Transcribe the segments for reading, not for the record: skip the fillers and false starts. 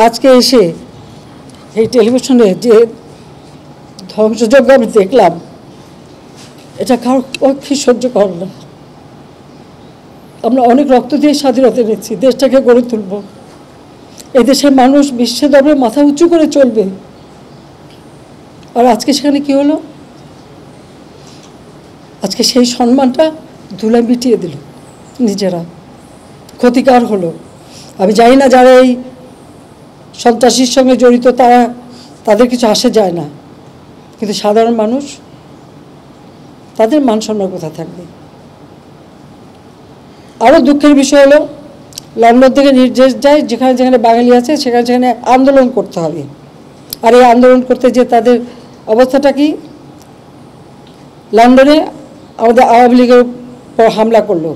আজকে এসে এই টেলিভিশনে যে ধ্বংসযজ্ঞ আমি দেখলাম, এটা কারোর পক্ষে সহ্য করে না। আমরা অনেক রক্ত দিয়ে স্বাধীনতা এনেছি, দেশটাকে গড়ে তুলব। এই দেশের মানুষ বিশ্বের দরবারে মাথা উঁচু করে চলবে। আর আজকে সেখানে কি হলো? আজকে সেই সম্মানটা ধুলায় মিটিয়ে দিল, নিজেরা ক্ষতিকার হলো। আমি জানি না যারা এই সন্ত্রাসীর সঙ্গে জড়িত তাদের কিছু আসে যায় না, কিন্তু সাধারণ মানুষ, তাদের মান সম্মান কোথায় থাকবে? আরও দুঃখের বিষয় হলো, লন্ডন থেকে নির্দেশ যায় যেখানে যেখানে বাঙালি আছে সেখানে সেখানে আন্দোলন করতে হবে। আর এই আন্দোলন করতে যে তাদের অবস্থাটা কি? লন্ডনে আমাদের আওয়ামী লীগের পর হামলা করলো,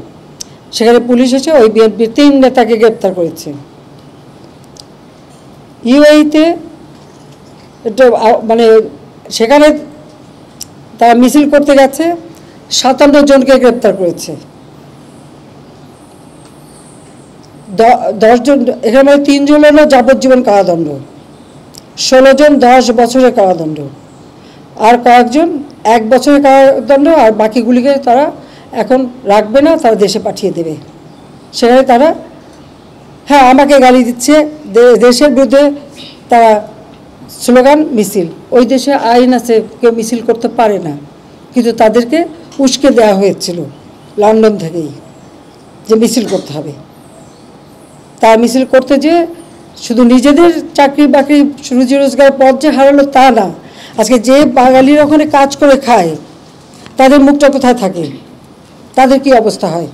সেখানে পুলিশ এসে ওই বিএনপির 3 নেতাকে গ্রেপ্তার করেছে। ইউএইতে এটা মানে সেখানে তারা মিছিল করতে গেছে, 57 জনকে গ্রেপ্তার করেছে। 10 জন, এখানে 3 জন হলো যাবজ্জীবন কারাদণ্ড, 16 জন 10 বছরের কারাদণ্ড, আর কয়েকজন 1 বছরের কারাদণ্ড, আর বাকিগুলিকে তারা এখন রাখবে না, তারা দেশে পাঠিয়ে দেবে। সেখানে তারা আমাকে গালি দিচ্ছে, দেশের বিরুদ্ধে তারা স্লোগান মিছিল। ওই দেশে আইন আছে, কেউ মিছিল করতে পারে না, কিন্তু তাদেরকে উস্কে দেওয়া হয়েছিল লন্ডন থেকেই যে মিছিল করতে হবে। তারা মিছিল করতে যে শুধু নিজেদের চাকরি বাকরি রুজি রোজগার পথ যে হারালো তা না, আজকে যে বাঙালির ওখানে কাজ করে খায় তাদের মুখটা কোথায় থাকে, তাদের কি অবস্থা হয়,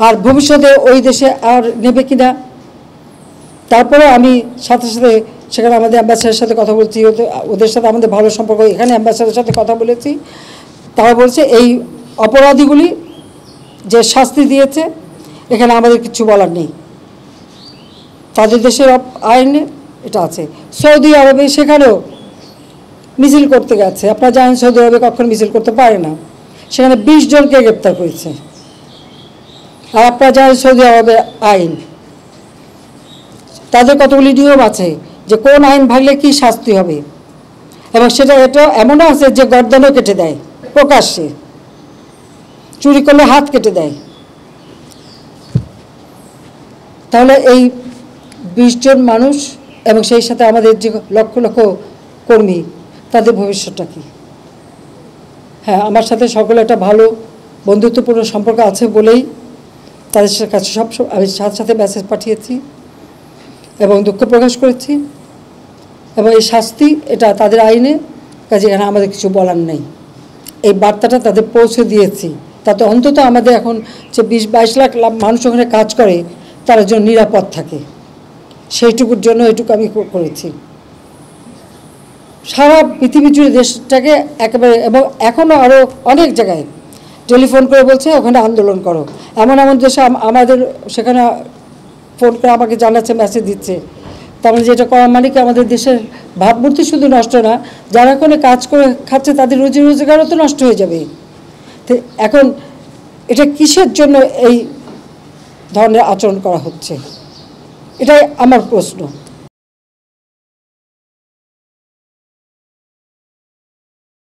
আর ভবিষ্যতে ওই দেশে আর নেবে কিনা। তারপরে আমি সাথে সাথে সেখানে আমাদের অ্যাম্বাসেডারের সাথে কথা বলছি, ওদের সাথে আমাদের ভালো সম্পর্ক, এখানে অ্যাম্বাসেডারের সাথে কথা বলেছি। তারা বলছে এই অপরাধীগুলি যে শাস্তি দিয়েছে এখানে আমাদের কিছু বলার নেই, তাদের দেশের আইনে এটা আছে। সৌদি আরবে সেখানেও মিছিল করতে গেছে, আপনারা জানেন সৌদি আরবে কখনো মিছিল করতে পারে না, সেখানে 20 জনকে গ্রেপ্তার করেছে। আর আপনারা জানেন সৌদি আরবের আইন, তাদের কতগুলি নিয়ম আছে যে কোন আইন ভাঙলে কি শাস্তি হবে, এবং সেটা এটা এমনও আছে যে গর্দনও কেটে দেয় প্রকাশ্যে, চুরি করলে হাত কেটে দেয়। তাহলে এই 20 জন মানুষ এবং সেই সাথে আমাদের যে লক্ষ লক্ষ কর্মী, তাদের ভবিষ্যৎটা কি? আমার সাথে সকলে একটা ভালো বন্ধুত্বপূর্ণ সম্পর্ক আছে বলেই তাদের কাছে আমি সাথে সাথে মেসেজ পাঠিয়েছি এবং দুঃখ প্রকাশ করেছি, এবং এই শাস্তি এটা তাদের আইনে, কাজে এখানে আমাদের কিছু বলার নেই। এই বার্তাটা তাদের পৌঁছে দিয়েছি, তাতে অন্তত আমাদের এখন যে 20-22 লাখ মানুষ ওখানে কাজ করে তারা যেন নিরাপদ থাকে, সেইটুকুর জন্য এটুকু আমি করেছি। সারা পৃথিবী জুড়ে দেশটাকে একেবারে, এবং এখনও আরও অনেক জায়গায় টেলিফোন করে বলছে ওখানে আন্দোলন করো। এমন এমন দেশে আমাদের সেখানে ফোন করে আমাকে জানাচ্ছে, মেসেজ দিচ্ছে। তার মানে যেটা করা মানে কি আমাদের দেশের ভাবমূর্তি শুধু নষ্ট না, যারা ওখানে কাজ করে খাচ্ছে তাদের রুজি রোজগারও তো নষ্ট হয়ে যাবে। তো এখন এটা কিসের জন্য এই ধরনের আচরণ করা হচ্ছে, এটাই আমার প্রশ্ন।